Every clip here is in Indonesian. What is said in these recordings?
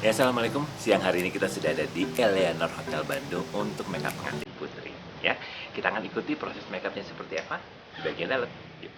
Ya, assalamualaikum. Siang hari ini kita sudah ada di Eleanor Hotel Bandung untuk makeup pengantin putri. Ya, kita akan ikuti proses makeupnya seperti apa di bagian dalam. Yuk.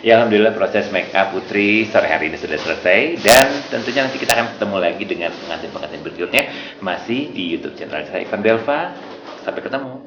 Ya, alhamdulillah proses make up Putri sore hari ini sudah selesai dan tentunya nanti kita akan ketemu lagi dengan pengantin-pengantin berikutnya masih di YouTube channel saya Ivan Belva. Sampai ketemu.